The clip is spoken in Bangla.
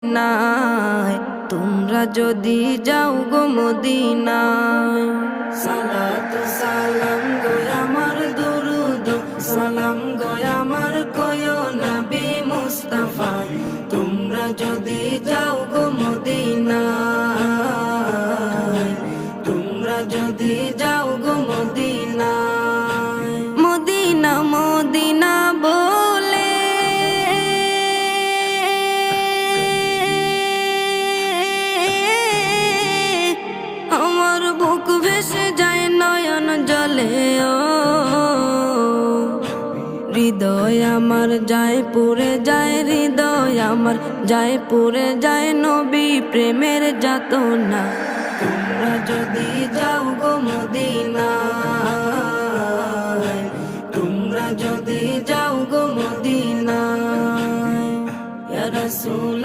নাই তোমরা যদি যাও গো মদিনায়। সালাতু সালাম গো আমার দুরুদ সালাম গো আমার কয় নবী মুস্তাফা, তোমরা যদি যাও গো মদিনায়, তোমরা যদি যাও গো মদিনায়। মদিনা মদিনা বলে আমার বুক ভেসে যায় নয়ন জলে, ও হৃদয় আমার যায় পুরে যায়, হৃদয় আমার যায় পুরে যায় নবী প্রেমের যাতনা। তোমরা যদি যাও গো মদিনায়, তোমরা যদি যাও গো মদিনায়। ইয়া রাসূল